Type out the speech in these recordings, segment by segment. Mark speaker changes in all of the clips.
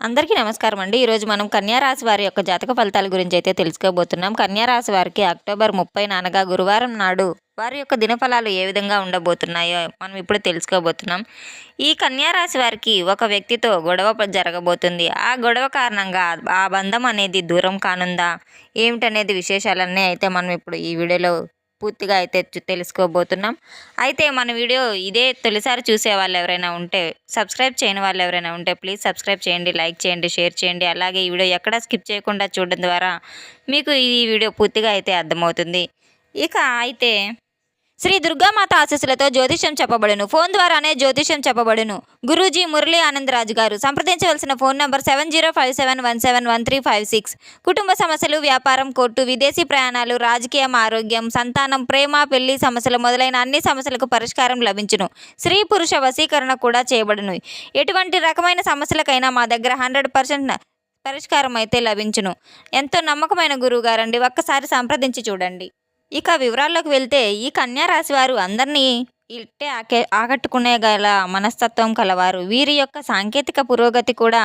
Speaker 1: అందరికీ నమస్కారం అండి. ఈరోజు మనం కన్యా రాశి వారి యొక్క జాతక ఫలితాల గురించి అయితే తెలుసుకోబోతున్నాం. కన్యా రాశి వారికి అక్టోబర్ 30 అనగా గురువారం నాడు వారి యొక్క దినఫలాలు ఏ విధంగా ఉండబోతున్నాయో మనం ఇప్పుడు తెలుసుకోబోతున్నాం. ఈ కన్యా రాశి వారికి ఒక వ్యక్తితో గొడవ జరగబోతుంది. ఆ గొడవ కారణంగా ఆ బంధం అనేది దూరం కానుందా ఏమిటనేది విశేషాలన్నీ అయితే మనం ఇప్పుడు ఈ వీడియోలో పూర్తిగా అయితే తెలుసుకోబోతున్నాం. అయితే మన వీడియో ఇదే తొలిసారి చూసే వాళ్ళు ఎవరైనా ఉంటే, సబ్స్క్రైబ్ చేయని వాళ్ళు ఎవరైనా ఉంటే ప్లీజ్ సబ్స్క్రైబ్ చేయండి, లైక్ చేయండి, షేర్ చేయండి. అలాగే ఈ వీడియో ఎక్కడా స్కిప్ చేయకుండా చూడడం ద్వారా మీకు ఈ వీడియో పూర్తిగా అయితే అర్థమవుతుంది. ఇక అయితే శ్రీ దుర్గామాత ఆశీస్సులతో జ్యోతిష్యం చెప్పబడును. ఫోన్ ద్వారానే జ్యోతిష్యం చెప్పబడును. గురూజీ మురళీ ఆనందరాజు గారు. సంప్రదించవలసిన ఫోన్ నంబర్ 7057171356. కుటుంబ సమస్యలు, వ్యాపారం, కోర్టు, విదేశీ ప్రయాణాలు, రాజకీయం, ఆరోగ్యం, సంతానం, ప్రేమ, పెళ్లి సమస్యలు మొదలైన అన్ని సమస్యలకు పరిష్కారం లభించును. స్త్రీ పురుష వశీకరణ కూడా చేయబడును. ఎటువంటి రకమైన సమస్యలకైనా మా దగ్గర 100% పరిష్కారం అయితే లభించును. ఎంతో నమ్మకమైన గురువు గారండి. ఒక్కసారి సంప్రదించి చూడండి. ఇక వివరాల్లోకి వెళ్తే ఈ కన్యా రాశి వారు అందరినీ ఇట్టే ఆకట్టుకునే గల మనస్తత్వం కలవారు. వీరి యొక్క సాంకేతిక పురోగతి కూడా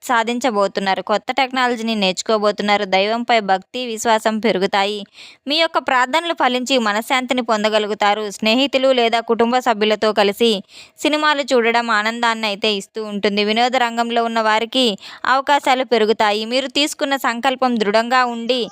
Speaker 1: సాధించబోతున్నారు. కొత్త టెక్నాలజీని నేర్చుకోబోతున్నారు. దైవంపై భక్తి విశ్వాసం పెరుగుతాయి. మీ యొక్క ప్రార్థనలు ఫలించి మనశ్శాంతిని పొందగలుగుతారు. స్నేహితులు లేదా కుటుంబ సభ్యులతో కలిసి సినిమాలు చూడడం ఆనందాన్ని అయితే ఇస్తూ ఉంటుంది. వినోద రంగంలో ఉన్న వారికి అవకాశాలు పెరుగుతాయి. మీరు తీసుకున్న సంకల్పం దృఢంగా ఉండి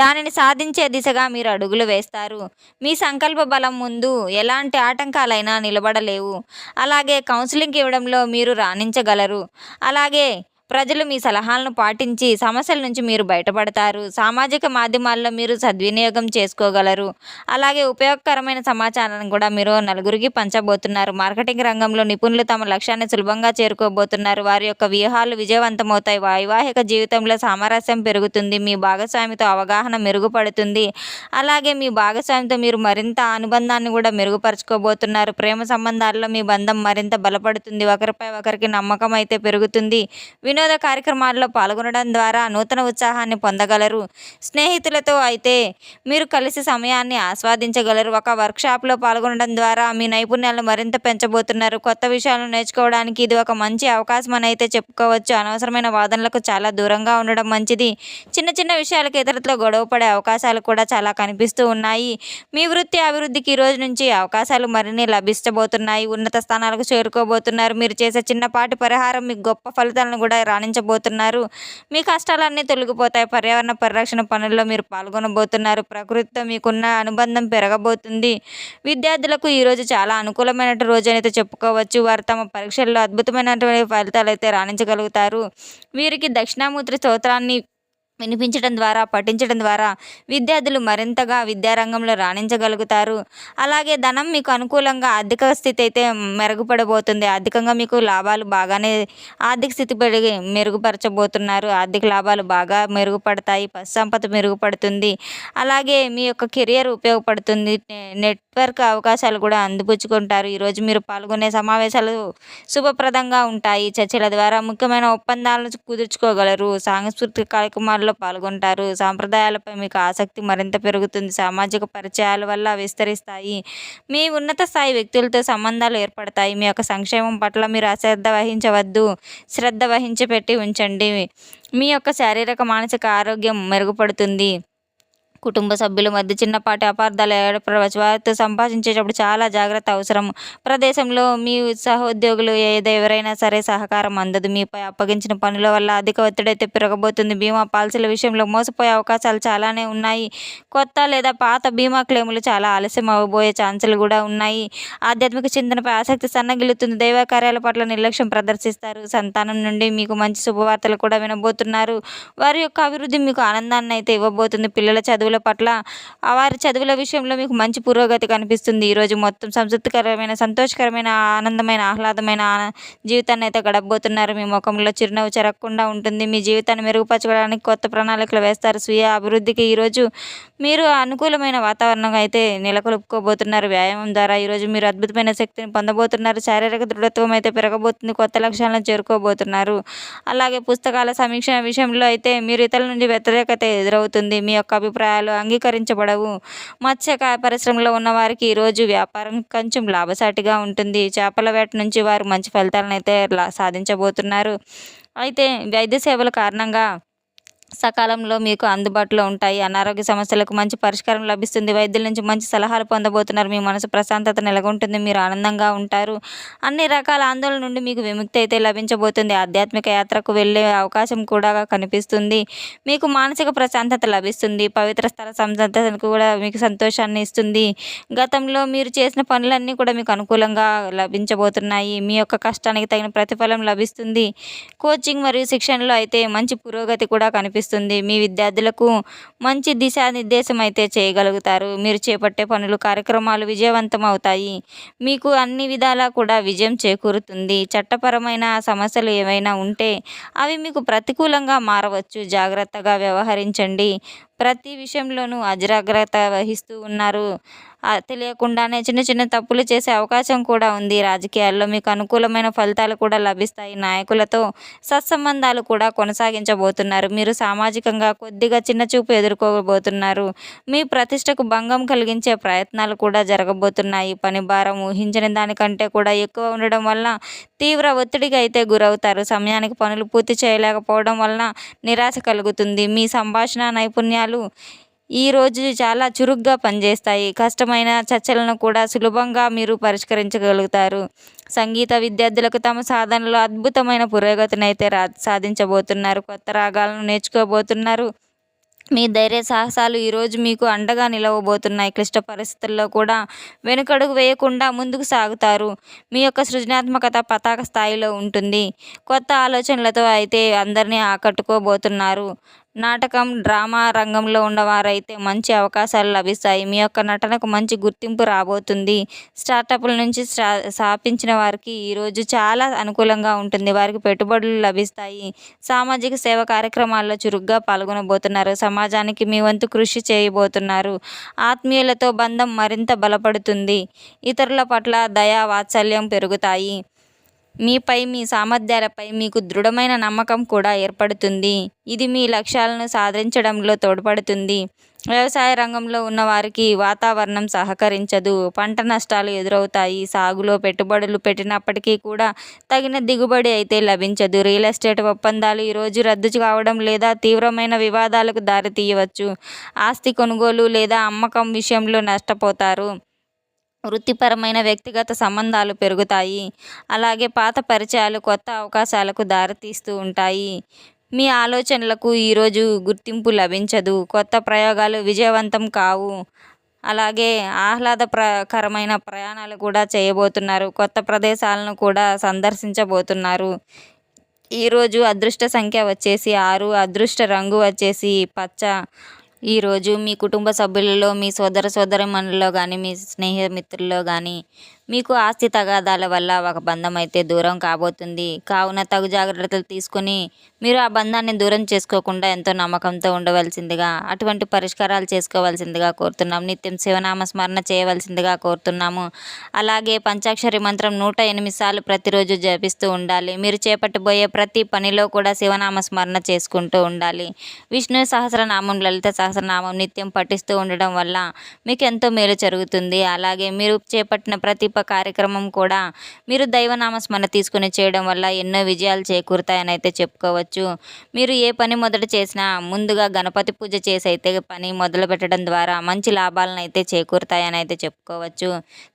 Speaker 1: దానిని సాధించే దిశగా మీరు అడుగులు వేస్తారు. మీ సంకల్ప బలం ముందు ఎలాంటి ఆటంకాలైనా నిలబడలేవు. అలాగే కౌన్సిలింగ్ ఇవ్వడంలో మీరు రాణించగలరు. అలాగే ప్రజలు మీ సలహాలను పాటించి సమస్యల నుంచి మీరు బయటపడతారు. సామాజిక మాధ్యమాల్లో మీరు సద్వినియోగం చేసుకోగలరు. అలాగే ఉపయోగకరమైన సమాచారాన్ని కూడా మీరు నలుగురికి పంచబోతున్నారు. మార్కెటింగ్ రంగంలో నిపుణులు తమ లక్ష్యాన్ని సులభంగా చేరుకోబోతున్నారు. వారి యొక్క వ్యూహాలు విజయవంతమవుతాయి. వైవాహిక జీవితంలో సామరస్యం పెరుగుతుంది. మీ భాగస్వామితో అవగాహన మెరుగుపడుతుంది. అలాగే మీ భాగస్వామితో మీరు మరింత అనుబంధాన్ని కూడా మెరుగుపరుచుకోబోతున్నారు. ప్రేమ సంబంధాల్లో మీ బంధం మరింత బలపడుతుంది. ఒకరిపై ఒకరికి నమ్మకం అయితే పెరుగుతుంది. వినోద కార్యక్రమాల్లో పాల్గొనడం ద్వారా నూతన ఉత్సాహాన్ని పొందగలరు. స్నేహితులతో అయితే మీరు కలిసి సమయాన్ని ఆస్వాదించగలరు. ఒక వర్క్షాప్లో పాల్గొనడం ద్వారా మీ నైపుణ్యాలను మరింత పెంచబోతున్నారు. కొత్త విషయాలను నేర్చుకోవడానికి ఇది ఒక మంచి అవకాశం అని అయితే చెప్పుకోవచ్చు. అనవసరమైన వాదనలకు చాలా దూరంగా ఉండడం మంచిది. చిన్న చిన్న విషయాలకు ఇతరులతో గొడవపడే అవకాశాలు కూడా చాలా కనిపిస్తూ ఉన్నాయి. మీ వృత్తి అభివృద్ధికి ఈ రోజు నుంచి అవకాశాలు మరిన్ని లభించబోతున్నాయి. ఉన్నత స్థానాలకు చేరుకోబోతున్నారు. మీరు చేసే చిన్నపాటి పరిహారం మీకు గొప్ప ఫలితాలను కూడా రాణించబోతున్నారు. మీ కష్టాలన్నీ తొలగిపోతాయి. పర్యావరణ పరిరక్షణ పనుల్లో మీరు పాల్గొనబోతున్నారు. ప్రకృతితో మీకున్న అనుబంధం పెరగబోతుంది. విద్యార్థులకు ఈరోజు చాలా అనుకూలమైన రోజు అయితే చెప్పుకోవచ్చు. వారు తమ పరీక్షల్లో అద్భుతమైనటువంటి ఫలితాలు అయితే రాణించగలుగుతారు. వీరికి దక్షిణామూర్తి స్తోత్రాన్ని వినిపించడం ద్వారా పఠించడం ద్వారా విద్యార్థులు మరింతగా విద్యారంగంలో రాణించగలుగుతారు. అలాగే ధనం మీకు అనుకూలంగా ఆర్థిక స్థితి అయితే మెరుగుపడబోతుంది. ఆర్థికంగా మీకు లాభాలు బాగానే ఆర్థిక స్థితి మెరుగుపరచబోతున్నారు. ఆర్థిక లాభాలు బాగా మెరుగుపడతాయి. పశు సంపద మెరుగుపడుతుంది. అలాగే మీ యొక్క కెరియర్ ఉపయోగపడుతుంది. నెట్వర్క్ అవకాశాలు కూడా అందిపుచ్చుకుంటారు. ఈరోజు మీరు పాల్గొనే సమావేశాలు శుభప్రదంగా ఉంటాయి. చర్చల ద్వారా ముఖ్యమైన ఒప్పందాలను కుదుర్చుకోగలరు. సాంస్కృతిక కార్యక్రమాల్లో పాల్గొంటారు. సాంప్రదాయాలపై మీకు ఆసక్తి మరింత పెరుగుతుంది. సామాజిక పరిచయాల వల్ల విస్తరిస్తాయి. మీ ఉన్నత స్థాయి వ్యక్తులతో సంబంధాలు ఏర్పడతాయి. మీ యొక్క సంక్షేమం పట్ల మీరు అశ్రద్ధ వహించవద్దు. శ్రద్ధ వహించి పెట్టి ఉంచండి. మీ యొక్క శారీరక మానసిక ఆరోగ్యం మెరుగుపడుతుంది. కుటుంబ సభ్యుల మధ్య చిన్నపాటి అపార్థాలు ఏర్పడవచ్చు. వారితో సంభాషించేటప్పుడు చాలా జాగ్రత్త అవసరం. ప్రదేశంలో మీ సహోద్యోగులు ఎవరైనా సరే సహకారం అందదు. మీపై అప్పగించిన పనుల వల్ల అధిక ఒత్తిడి అయితే పెరగబోతుంది. బీమా పాలసీల విషయంలో మోసపోయే అవకాశాలు చాలానే ఉన్నాయి. కొత్త లేదా పాత బీమా క్లెయిములు చాలా ఆలస్యం అవ్వబోయే ఛాన్సులు కూడా ఉన్నాయి. ఆధ్యాత్మిక చింతనపై ఆసక్తి సన్నగిల్లుతుంది. దైవ కార్యాల పట్ల నిర్లక్ష్యం ప్రదర్శిస్తారు. సంతానం నుండి మీకు మంచి శుభవార్తలు కూడా వినబోతున్నారు. వారి యొక్క అభివృద్ధి మీకు ఆనందాన్ని అయితే ఇవ్వబోతుంది. పిల్లల చదువుల పట్ల వారి చదువుల విషయంలో మీకు మంచి పురోగతి కనిపిస్తుంది. ఈరోజు మొత్తం సంతృప్తికరమైన సంతోషకరమైన ఆనందమైన ఆహ్లాదమైన జీవితాన్ని అయితే గడపబోతున్నారు. మీ ముఖంలో చిరునవ్వు చెరగకుండా ఉంటుంది. మీ జీవితాన్ని మెరుగుపరచుకోవడానికి కొత్త ప్రణాళికలు వేస్తారు. స్వీయ అభివృద్ధికి ఈరోజు మీరు అనుకూలమైన వాతావరణం అయితే నెలకొల్పుకోబోతున్నారు. వ్యాయామం ద్వారా ఈరోజు మీరు అద్భుతమైన శక్తిని పొందబోతున్నారు. శారీరక దృఢత్వం అయితే పెరగబోతుంది. కొత్త లక్ష్యాలను చేరుకోబోతున్నారు. అలాగే పుస్తకాల సమీక్ష విషయంలో అయితే మీరు ఇతరుల నుండి వ్యతిరేకత ఎదురవుతుంది. మీ యొక్క అభిప్రాయాలు అంగీకరించబడవు. మత్స్య పరిశ్రమలో ఉన్న వారికి ఈరోజు వ్యాపారం కొంచెం లాభసాటిగా ఉంటుంది. చేపల వేట నుంచి వారు మంచి ఫలితాలను అయితే సాధించబోతున్నారు. అయితే వైద్య సేవల కారణంగా సకాలంలో మీకు అందుబాటులో ఉంటాయి. అనారోగ్య సమస్యలకు మంచి పరిష్కారం లభిస్తుంది. వైద్యుల నుంచి మంచి సలహాలు పొందబోతున్నారు. మీ మనసు ప్రశాంతత నెలకొంటుంది. మీరు ఆనందంగా ఉంటారు. అన్ని రకాల ఆందోళన నుండి మీకు విముక్తి అయితే లభించబోతుంది. ఆధ్యాత్మిక యాత్రకు వెళ్ళే అవకాశం కూడా కనిపిస్తుంది. మీకు మానసిక ప్రశాంతత లభిస్తుంది. పవిత్ర స్థల సందర్శన కూడా మీకు సంతోషాన్ని ఇస్తుంది. గతంలో మీరు చేసిన పనులన్నీ కూడా మీకు అనుకూలంగా లభించబోతున్నాయి. మీ యొక్క కష్టానికి తగిన ప్రతిఫలం లభిస్తుంది. కోచింగ్ మరియు శిక్షణలో అయితే మంచి పురోగతి కూడా కనిపిస్తుంది. మీ విద్యార్థులకు మంచి దిశానిర్దేశం అయితే చేయగలుగుతారు. మీరు చేపట్టే పనులు కార్యక్రమాలు విజయవంతం అవుతాయి. మీకు అన్ని విధాలా కూడా విజయం చేకూరుతుంది. చట్టపరమైన సమస్యలు ఏవైనా ఉంటే అవి మీకు ప్రతికూలంగా మారవచ్చు. జాగ్రత్తగా వ్యవహరించండి. ప్రతి విషయంలోనూ అజాగ్రత్త వహిస్తూ ఉన్నారు. తెలియకుండానే చిన్న చిన్న తప్పులు చేసే అవకాశం కూడా ఉంది. రాజకీయాల్లో మీకు అనుకూలమైన ఫలితాలు కూడా లభిస్తాయి. నాయకులతో సత్సంబంధాలు కూడా కొనసాగించబోతున్నారు. మీరు సామాజికంగా కొద్దిగా చిన్నచూపు ఎదుర్కోబోతున్నారు. మీ ప్రతిష్టకు భంగం కలిగించే ప్రయత్నాలు కూడా జరగబోతున్నాయి. పని భారం ఊహించిన దానికంటే కూడా ఎక్కువ ఉండడం వల్ల తీవ్ర ఒత్తిడికి అయితే గురవుతారు. సమయానికి పనులు పూర్తి చేయలేకపోవడం వలన నిరాశ కలుగుతుంది. మీ సంభాషణ నైపుణ్యాలు ఈరోజు చాలా చురుగ్గా పనిచేస్తాయి. కష్టమైన చర్చలను కూడా సులభంగా మీరు పరిష్కరించగలుగుతారు. సంగీత విద్యార్థులకు తమ సాధనలో అద్భుతమైన పురోగతిని అయితే సాధించబోతున్నారు. కొత్త రాగాలను నేర్చుకోబోతున్నారు. మీ ధైర్య సాహసాలు ఈరోజు మీకు అండగా నిలవబోతున్నాయి. క్లిష్ట పరిస్థితుల్లో కూడా వెనుకడుగు వేయకుండా ముందుకు సాగుతారు. మీ యొక్క సృజనాత్మకత పతాక స్థాయిలో ఉంటుంది. కొత్త ఆలోచనలతో అయితే అందరినీ ఆకట్టుకోబోతున్నారు. నాటకం, డ్రామా రంగంలో ఉన్నవారైతే మంచి అవకాశాలు లభిస్తాయి. మీ యొక్క నటనకు మంచి గుర్తింపు రాబోతుంది. స్టార్టప్ల నుంచి స్థాపించిన వారికి ఈరోజు చాలా అనుకూలంగా ఉంటుంది. వారికి పెట్టుబడులు లభిస్తాయి. సామాజిక సేవ కార్యక్రమాల్లో చురుగ్గా పాల్గొనబోతున్నారు. సమాజానికి మీ వంతు కృషి చేయబోతున్నారు. ఆత్మీయులతో బంధం మరింత బలపడుతుంది. ఇతరుల పట్ల దయ, వాత్సల్యం పెరుగుతాయి. మీపై, మీ సామర్థ్యాలపై మీకు దృఢమైన నమ్మకం కూడా ఏర్పడుతుంది. ఇది మీ లక్ష్యాలను సాధించడంలో తోడ్పడుతుంది. వ్యవసాయ రంగంలో ఉన్నవారికి వాతావరణం సహకరించదు. పంట నష్టాలు ఎదురవుతాయి. సాగులో పెట్టుబడులు పెట్టినప్పటికీ కూడా తగిన దిగుబడి అయితే లభించదు. రియల్ ఎస్టేట్ ఒప్పందాలు ఈరోజు రద్దు కావడం లేదా తీవ్రమైన వివాదాలకు దారితీయవచ్చు. ఆస్తి కొనుగోలు లేదా అమ్మకం విషయంలో నష్టపోతారు. వృత్తిపరమైన వ్యక్తిగత సంబంధాలు పెరుగుతాయి. అలాగే పాత పరిచయాలు కొత్త అవకాశాలకు దారితీస్తూ ఉంటాయి. మీ ఆలోచనలకు ఈరోజు గుర్తింపు లభించదు. కొత్త ప్రయోగాలు విజయవంతం కావు. అలాగే ఆహ్లాదకరమైన ప్రయాణాలు కూడా చేయబోతున్నారు. కొత్త ప్రదేశాలను కూడా సందర్శించబోతున్నారు. ఈరోజు అదృష్ట సంఖ్య వచ్చేసి 6, అదృష్ట రంగు వచ్చేసి పచ్చ. ఈరోజు మీ కుటుంబ సభ్యులలో, మీ సోదరమణుల్లో కానీ, మీ స్నేహితుల్లో కానీ మీకు ఆస్తి తగాదాల వల్ల ఒక బంధం అయితే దూరం కాబోతుంది. కావున తగు జాగ్రత్తలు తీసుకొని మీరు ఆ బంధాన్ని దూరం చేసుకోకుండా ఎంతో నమ్మకంతో ఉండవలసిందిగా, అటువంటి పరిష్కారాలు చేసుకోవాల్సిందిగా కోరుతున్నాము. నిత్యం శివనామ స్మరణ చేయవలసిందిగా కోరుతున్నాము. అలాగే పంచాక్షరి మంత్రం 108 సార్లు ప్రతిరోజు జపిస్తూ ఉండాలి. మీరు చేపట్టబోయే ప్రతి పనిలో కూడా శివనామ స్మరణ చేసుకుంటూ ఉండాలి. విష్ణు సహస్రనామం, లలిత సహస్రనామం నిత్యం పఠిస్తూ ఉండడం వల్ల మీకు ఎంతో మేలు జరుగుతుంది. అలాగే మీరు చేపట్టిన ప్రతి కార్యక్రమం కూడా మీరు దైవనామ స్మరణ తీసుకుని చేయడం వల్ల ఎన్నో విజయాలు చేకూరుతాయని అయితే చెప్పుకోవచ్చు. మీరు ఏ పని మొదట చేసినా ముందుగా గణపతి పూజ చేసి అయితే పని మొదలు పెట్టడం ద్వారా మంచి లాభాలను అయితే చేకూరుతాయని అయితే చెప్పుకోవచ్చు.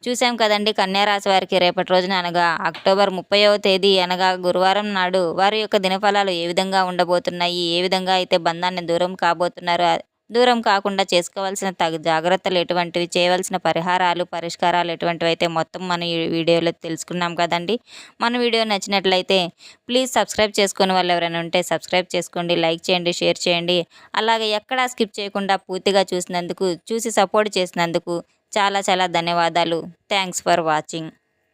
Speaker 1: చూసాం కదండి, కన్యారాశి వారికి రేపటి రోజున అనగా అక్టోబర్ 30వ తేదీ అనగా గురువారం నాడు వారి యొక్క దినఫలాలు ఏ విధంగా ఉండబోతున్నాయి, ఏ విధంగా అయితే బంధాన్ని దూరం కాకుండా చేసుకోవాల్సిన జాగ్రత్తలు ఎటువంటివి, చేయవలసిన పరిష్కారాలు ఎటువంటివి అయితే మొత్తం మన ఈ వీడియోలో తెలుసుకున్నాం కదండి. మన వీడియో నచ్చినట్లయితే ప్లీజ్ సబ్స్క్రైబ్ చేసుకునే వాళ్ళు ఎవరైనా ఉంటే సబ్స్క్రైబ్ చేసుకోండి, లైక్ చేయండి, షేర్ చేయండి. అలాగే ఎక్కడా స్కిప్ చేయకుండా పూర్తిగా చూసి సపోర్ట్ చేసినందుకు చాలా చాలా ధన్యవాదాలు. Thanks for watching.